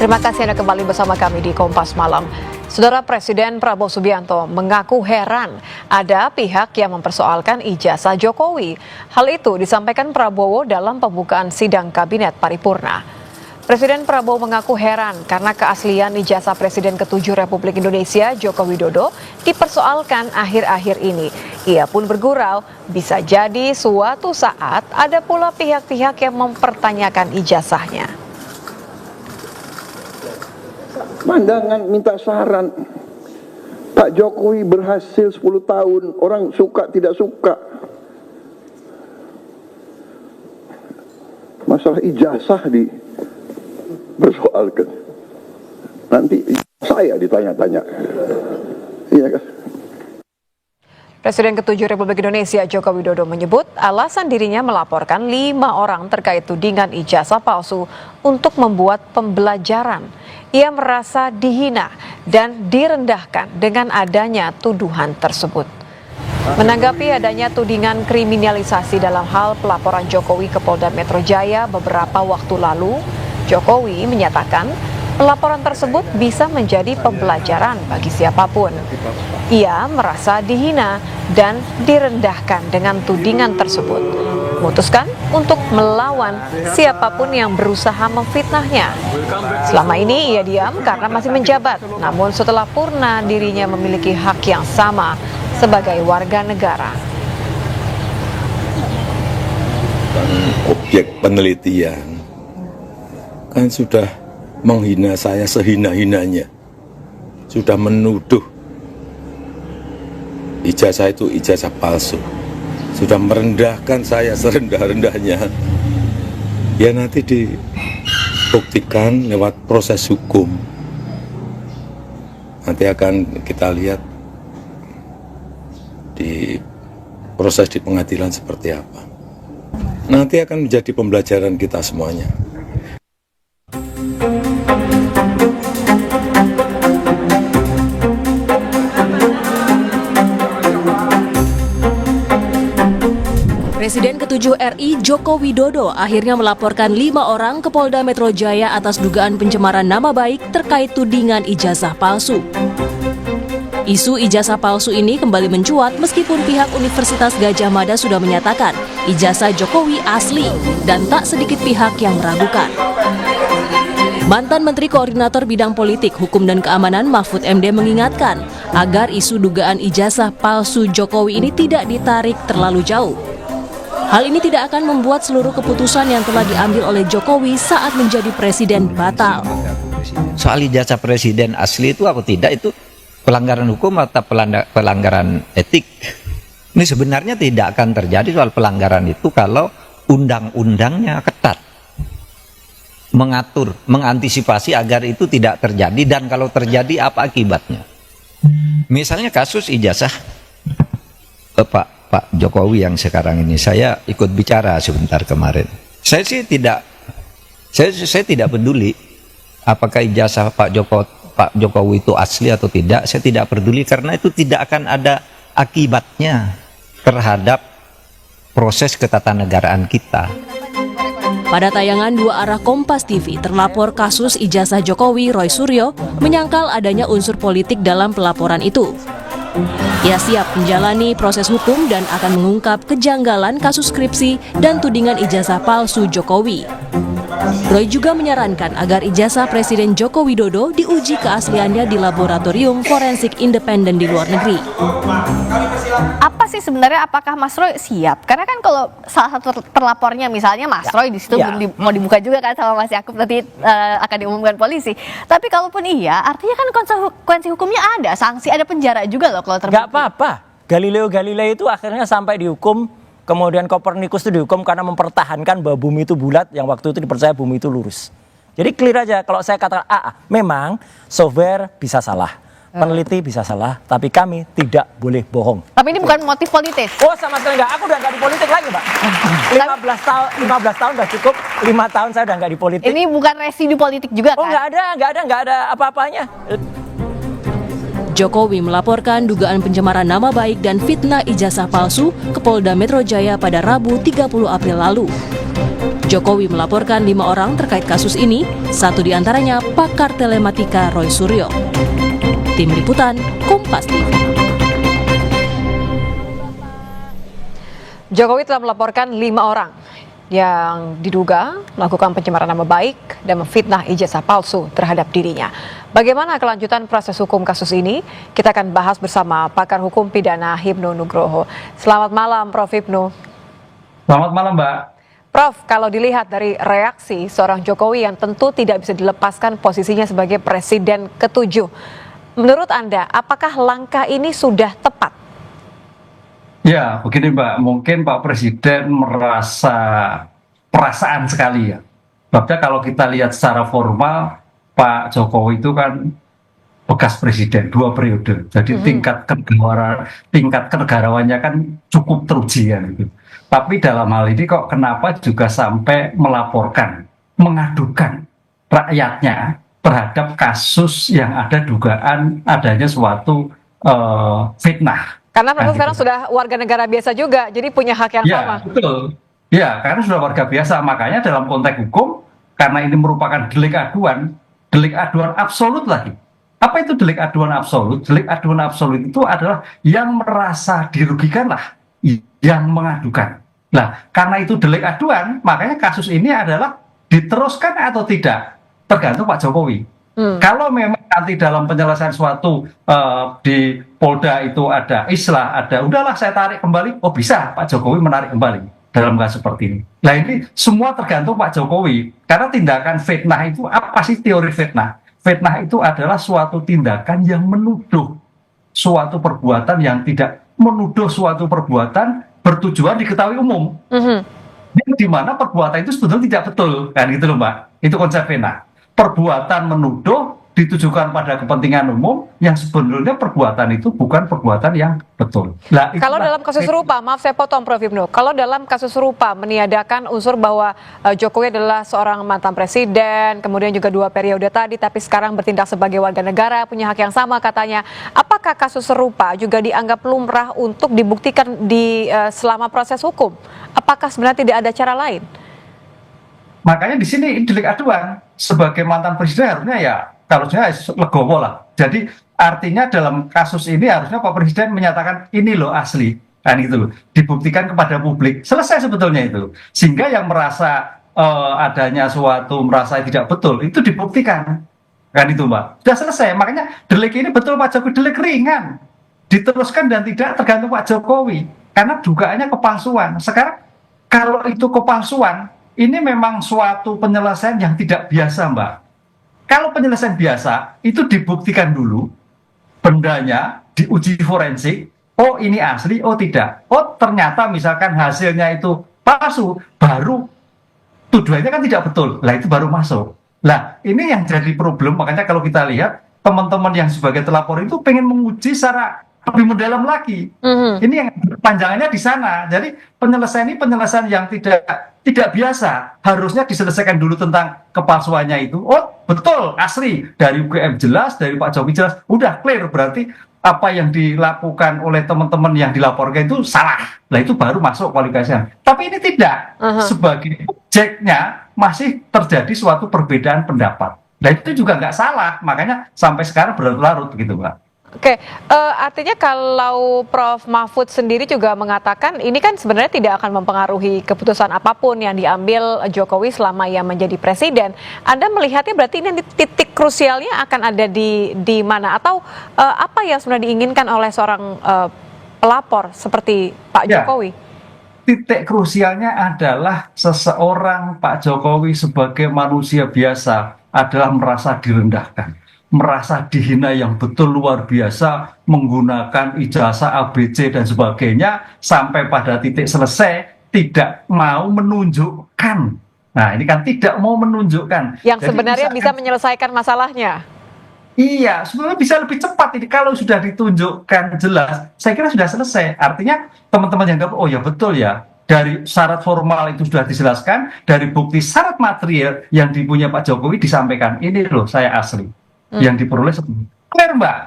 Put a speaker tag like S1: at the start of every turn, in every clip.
S1: Terima kasih Anda kembali bersama kami di Kompas Malam. Saudara Presiden Prabowo Subianto mengaku heran ada pihak yang mempersoalkan ijazah Jokowi. Hal itu disampaikan Prabowo dalam pembukaan sidang Kabinet Paripurna. Presiden Prabowo mengaku heran karena keaslian ijazah Presiden ke-7 Republik Indonesia Joko Widodo dipersoalkan akhir-akhir ini. Ia pun bergurau, bisa jadi suatu saat ada pula pihak-pihak yang mempertanyakan ijazahnya.
S2: Pandangan minta saran. Pak Jokowi berhasil 10 tahun, orang suka tidak suka. Masalah ijazah dipersoalkan. Nanti saya ditanya-tanya. Iya kan?
S1: Presiden ke-7 Republik Indonesia Joko Widodo menyebut alasan dirinya melaporkan 5 orang terkait tudingan ijazah palsu untuk membuat pembelajaran. Ia merasa dihina dan direndahkan dengan adanya tuduhan tersebut. Menanggapi adanya tudingan kriminalisasi dalam hal pelaporan Jokowi ke Polda Metro Jaya beberapa waktu lalu, Jokowi menyatakan pelaporan tersebut bisa menjadi pembelajaran bagi siapapun. Ia merasa dihina dan direndahkan dengan tudingan tersebut. Memutuskan untuk melawan siapapun yang berusaha memfitnahnya. Selama ini ia diam karena masih menjabat, namun setelah purna dirinya memiliki hak yang sama sebagai warga negara.
S3: Objek penelitian kan sudah menghina saya sehina-hinanya, sudah menuduh ijazah itu ijazah palsu, sudah merendahkan saya serendah-rendahnya. Ya nanti dibuktikan lewat proses hukum. Nanti akan kita lihat di proses di pengadilan seperti apa. Nanti akan menjadi pembelajaran kita semuanya.
S4: Presiden ke-7 RI Joko Widodo akhirnya melaporkan 5 orang ke Polda Metro Jaya atas dugaan pencemaran nama baik terkait tudingan ijazah palsu. Isu ijazah palsu ini kembali mencuat meskipun pihak Universitas Gadjah Mada sudah menyatakan ijazah Jokowi asli dan tak sedikit pihak yang meragukan. Mantan Menteri Koordinator Bidang Politik, Hukum dan Keamanan Mahfud MD mengingatkan agar isu dugaan ijazah palsu Jokowi ini tidak ditarik terlalu jauh. Hal ini tidak akan membuat seluruh keputusan yang telah diambil oleh Jokowi saat menjadi presiden batal.
S5: Soal ijazah presiden asli itu apa tidak, itu pelanggaran hukum atau pelanggaran etik. Ini sebenarnya tidak akan terjadi soal pelanggaran itu kalau undang-undangnya ketat, mengatur, mengantisipasi agar itu tidak terjadi, dan kalau terjadi apa akibatnya. Misalnya kasus ijazah Pak Jokowi yang sekarang ini, saya ikut bicara sebentar kemarin. Saya tidak peduli apakah ijazah Pak Jokowi itu asli atau tidak. Saya tidak peduli karena itu tidak akan ada akibatnya terhadap proses ketatanegaraan kita.
S4: Pada tayangan Dua Arah Kompas TV, terlapor kasus ijazah Jokowi, Roy Suryo, menyangkal adanya unsur politik dalam pelaporan itu. Ia siap menjalani proses hukum dan akan mengungkap kejanggalan kasus skripsi dan tudingan ijazah palsu Jokowi. Roy juga menyarankan agar ijazah Presiden Joko Widodo diuji keasliannya di laboratorium forensik independen di luar negeri.
S6: Apa sih sebenarnya, apakah Mas Roy siap? Karena kan kalau salah satu terlapornya misalnya Mas Roy di situ mau dibuka juga kan sama Mas Yakub, nanti akan diumumkan polisi. Tapi kalaupun iya, artinya kan konsekuensi hukumnya ada, sanksi, ada penjara juga loh kalau terbukti.
S7: Gak apa-apa. Galileo Galilei itu akhirnya sampai dihukum, kemudian Kopernikus itu dihukum karena mempertahankan bahwa bumi itu bulat, yang waktu itu dipercaya bumi itu lurus. Jadi clear aja kalau saya katakan memang software bisa salah, peneliti bisa salah, tapi kami tidak boleh bohong.
S6: Tapi ini bukan motif politis.
S7: Oh, sama sekali enggak. Aku udah enggak di politik lagi, Mbak. 15 tahun udah cukup. 5 tahun saya udah enggak di politik.
S6: Ini bukan residu politik juga kan?
S7: Oh, enggak ada apa-apanya.
S4: Jokowi melaporkan dugaan pencemaran nama baik dan fitnah ijazah palsu ke Polda Metro Jaya pada Rabu 30 April lalu. Jokowi melaporkan 5 orang terkait kasus ini, satu diantaranya pakar telematika Roy Suryo. Tim Liputan, Kompas TV.
S1: Jokowi telah melaporkan 5 orang yang diduga melakukan pencemaran nama baik dan memfitnah ijazah palsu terhadap dirinya. Bagaimana kelanjutan proses hukum kasus ini? Kita akan bahas bersama pakar hukum pidana Hipnu Nugroho. Selamat malam, Prof. Hipnu.
S8: Selamat malam, Mbak.
S1: Prof, kalau dilihat dari reaksi seorang Jokowi yang tentu tidak bisa dilepaskan posisinya sebagai Presiden ke-7, menurut Anda, apakah langkah ini sudah tepat?
S8: Ya, begini Mbak, mungkin Pak Presiden merasa perasaan sekali ya. Sebabnya kalau kita lihat secara formal, Pak Jokowi itu kan bekas presiden 2 periode. Jadi tingkat kenegarawannya kan cukup teruji ya gitu. Tapi dalam hal ini kok kenapa juga sampai melaporkan, mengadukan rakyatnya terhadap kasus yang ada dugaan adanya suatu fitnah.
S1: Karena mereka sekarang sudah warga negara biasa juga, jadi punya hak yang sama.
S8: Ya, betul. Ya, karena sudah warga biasa. Makanya dalam konteks hukum, karena ini merupakan delik aduan absolut lagi. Apa itu delik aduan absolut? Delik aduan absolut itu adalah yang merasa dirugikan lah, yang mengadukan. Nah, karena itu delik aduan, makanya kasus ini adalah diteruskan atau tidak, tergantung Pak Jokowi. Kalau memang nanti dalam penyelesaian suatu di Polda itu ada islah, udahlah saya tarik kembali, oh bisa Pak Jokowi menarik kembali dalam kasus seperti ini. Nah ini semua tergantung Pak Jokowi, karena tindakan fitnah itu apa sih teori fitnah? Fitnah itu adalah suatu tindakan yang menuduh suatu perbuatan yang tidak menuduh suatu perbuatan bertujuan diketahui umum. Di mana perbuatan itu sebetulnya tidak betul, kan gitu loh Mbak. Itu konsep fitnah. Perbuatan menuduh ditujukan pada kepentingan umum yang sebenarnya perbuatan itu bukan perbuatan yang betul. Nah,
S1: kalau dalam kasus serupa, maaf saya potong Prof. Hipnu, kalau dalam kasus serupa meniadakan unsur bahwa Jokowi adalah seorang mantan presiden, kemudian juga 2 periode tadi, tapi sekarang bertindak sebagai warga negara, punya hak yang sama katanya, apakah kasus serupa juga dianggap lumrah untuk dibuktikan di selama proses hukum? Apakah sebenarnya tidak ada cara lain?
S8: Makanya di sini delik aduan sebagai mantan presiden harusnya legowo lah. Jadi artinya dalam kasus ini harusnya Pak Presiden menyatakan ini loh asli, kan gitu loh, dibuktikan kepada publik. Selesai sebetulnya itu. Sehingga yang merasa adanya suatu merasa tidak betul itu dibuktikan, kan itu Mbak. Sudah selesai. Makanya delik ini betul Pak Jokowi, delik ringan, diteruskan dan tidak tergantung Pak Jokowi karena dugaannya kepalsuan. Sekarang kalau itu kepalsuan, ini memang suatu penyelesaian yang tidak biasa, Mbak. Kalau penyelesaian biasa, itu dibuktikan dulu, bendanya diuji forensik, oh ini asli, oh tidak. Oh ternyata misalkan hasilnya itu palsu, baru tuduhannya kan tidak betul. Lah itu baru masuk. Lah ini yang jadi problem, makanya kalau kita lihat, teman-teman yang sebagai telapor itu pengen menguji secara lebih mendalam lagi. Ini yang panjangannya di sana. Jadi penyelesaian ini penyelesaian yang tidak biasa. Harusnya diselesaikan dulu tentang kepalsuannya itu. Oh betul asli, dari UGM jelas, dari Pak Jokowi jelas, udah clear, berarti apa yang dilakukan oleh teman-teman yang dilaporkan itu salah. Nah itu baru masuk kualifikasinya. Tapi ini tidak. Sebagai objeknya masih terjadi suatu perbedaan pendapat. Nah itu juga nggak salah, makanya sampai sekarang berlarut-larut begitu Mbak.
S1: Oke, artinya kalau Prof. Mahfud sendiri juga mengatakan ini kan sebenarnya tidak akan mempengaruhi keputusan apapun yang diambil Jokowi selama ia menjadi presiden. Anda melihatnya berarti ini titik krusialnya akan ada di mana? Atau apa yang sebenarnya diinginkan oleh seorang pelapor seperti Pak Jokowi?
S8: Titik krusialnya adalah seseorang Pak Jokowi sebagai manusia biasa adalah merasa direndahkan, merasa dihina yang betul luar biasa, menggunakan ijazah ABC dan sebagainya, sampai pada titik selesai tidak mau menunjukkan. Nah ini kan tidak mau menunjukkan.
S1: Yang sebenarnya bisa menyelesaikan masalahnya.
S8: Iya, sebenarnya bisa lebih cepat ini kalau sudah ditunjukkan jelas. Saya kira sudah selesai. Artinya teman-teman yang oh ya betul ya, dari syarat formal itu sudah dijelaskan, dari bukti syarat material yang dipunya Pak Jokowi disampaikan. Ini loh saya asli. Yang diperoleh clear Mbak.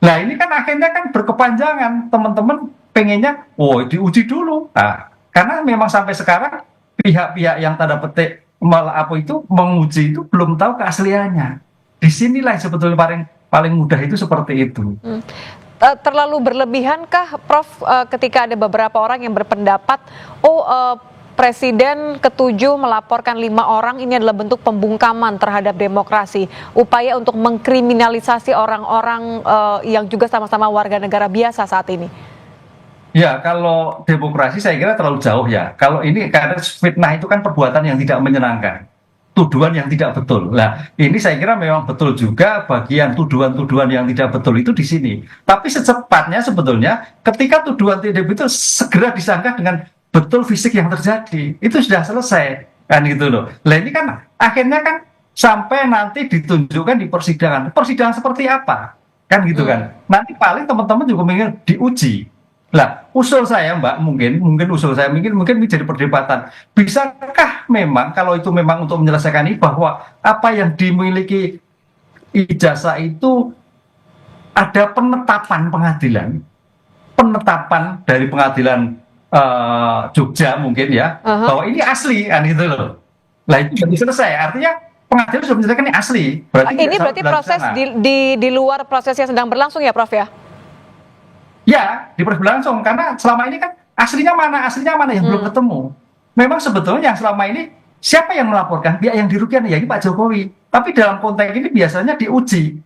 S8: Nah ini kan akhirnya kan berkepanjangan, teman-teman pengennya oh diuji dulu. Nah, karena memang sampai sekarang pihak-pihak yang tanda petik malah apa itu menguji itu belum tahu keasliannya. Disinilah yang sebetulnya paling mudah itu seperti itu.
S1: Terlalu berlebihankah, Prof, ketika ada beberapa orang yang berpendapat, Presiden ketujuh melaporkan 5 orang ini adalah bentuk pembungkaman terhadap demokrasi, upaya untuk mengkriminalisasi orang-orang yang juga sama-sama warga negara biasa saat ini?
S8: Ya, kalau demokrasi saya kira terlalu jauh ya. Kalau ini karena fitnah itu kan perbuatan yang tidak menyenangkan, tuduhan yang tidak betul. Nah, ini saya kira memang betul juga bagian tuduhan-tuduhan yang tidak betul itu di sini. Tapi secepatnya sebetulnya ketika tuduhan tidak betul segera disangka dengan betul fisik yang terjadi, itu sudah selesai kan gitu loh. Nah, ini kan akhirnya kan sampai nanti ditunjukkan di persidangan. Persidangan seperti apa? Kan gitu kan. Nanti paling teman-teman juga ingin diuji. Lah, usul saya Mbak, mungkin usul saya mungkin menjadi perdebatan. Bisakah memang kalau itu memang untuk menyelesaikan ini bahwa apa yang dimiliki ijazah itu ada penetapan dari pengadilan Jogja mungkin ya, bahwa ini asli kan gitu loh. Lah itu jadi selesai. Artinya pengadilan sudah menyelesaikan ini asli.
S1: Ini berarti proses di luar proses yang sedang berlangsung ya, Prof ya?
S8: Ya, diperlangsung karena selama ini kan aslinya mana yang belum ketemu. Memang sebetulnya yang selama ini siapa yang melaporkan? Pihak yang dirugikan ya ini Pak Jokowi. Tapi dalam konteks ini biasanya diuji.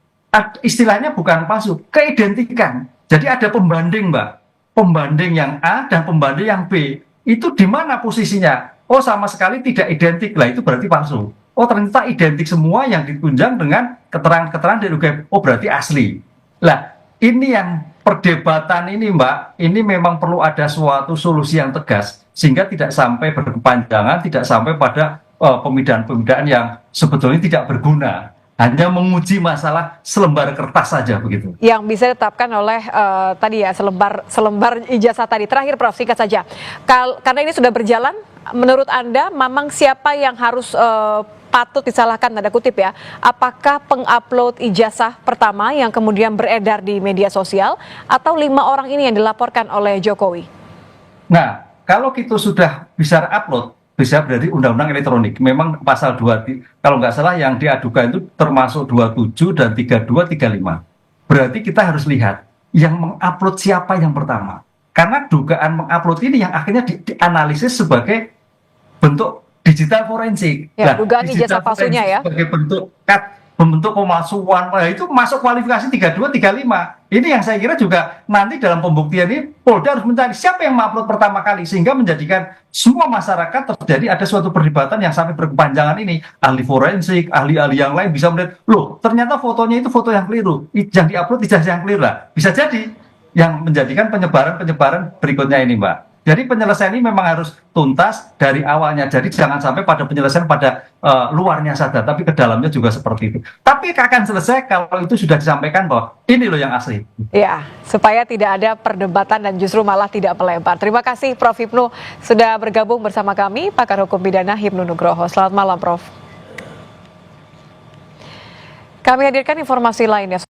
S8: Istilahnya bukan palsu, keidentikan. Jadi ada pembanding, Mbak. Pembanding yang A dan pembanding yang B. Itu di mana posisinya? Oh, sama sekali tidak identik. Lah itu berarti palsu. Oh, ternyata identik semua yang ditunjang dengan keterangan-keterangan dari UGM. Oh, berarti asli. Lah, ini yang perdebatan ini Mbak, ini memang perlu ada suatu solusi yang tegas sehingga tidak sampai berkepanjangan, tidak sampai pada pemidaan-pemidaan yang sebetulnya tidak berguna, hanya menguji masalah selembar kertas saja begitu.
S1: Yang bisa ditetapkan oleh tadi ya selembar ijazah tadi. Terakhir Prof, singkat saja. Karena ini sudah berjalan, menurut Anda memang siapa yang harus patut disalahkan tanda kutip ya? Apakah pengupload ijazah pertama yang kemudian beredar di media sosial atau 5 orang ini yang dilaporkan oleh Jokowi?
S8: Nah, kalau kita sudah bisa upload, bisa dari undang-undang elektronik. Memang pasal 2, kalau nggak salah yang diadukan itu termasuk 27 dan 32, 35. Berarti kita harus lihat yang mengupload siapa yang pertama. Karena dugaan mengupload ini yang akhirnya dianalisis sebagai bentuk digital forensik.
S1: Ya, dugaan ijazah palsunya ya.
S8: Sebagai bentuk pemalsuan, itu masuk kualifikasi 32, 35. Ini yang saya kira juga nanti dalam pembuktian ini Polda harus mencari siapa yang mengupload pertama kali sehingga menjadikan semua masyarakat terjadi ada suatu perdebatan yang sampai berkepanjangan ini. Ahli forensik, ahli-ahli yang lain bisa melihat, loh ternyata fotonya itu foto yang keliru, yang diupload ijazah yang keliru lah. Bisa jadi yang menjadikan penyebaran berikutnya ini Mbak. Jadi penyelesaian ini memang harus tuntas dari awalnya. Jadi jangan sampai pada penyelesaian pada luarnya saja, tapi ke dalamnya juga seperti itu. Tapi akan selesai kalau itu sudah disampaikan bahwa ini loh yang asli.
S1: Ya, supaya tidak ada perdebatan dan justru malah tidak melebar. Terima kasih Prof Hipnu sudah bergabung bersama kami, pakar hukum pidana Hipnu Nugroho. Selamat malam Prof. Kami hadirkan informasi lainnya.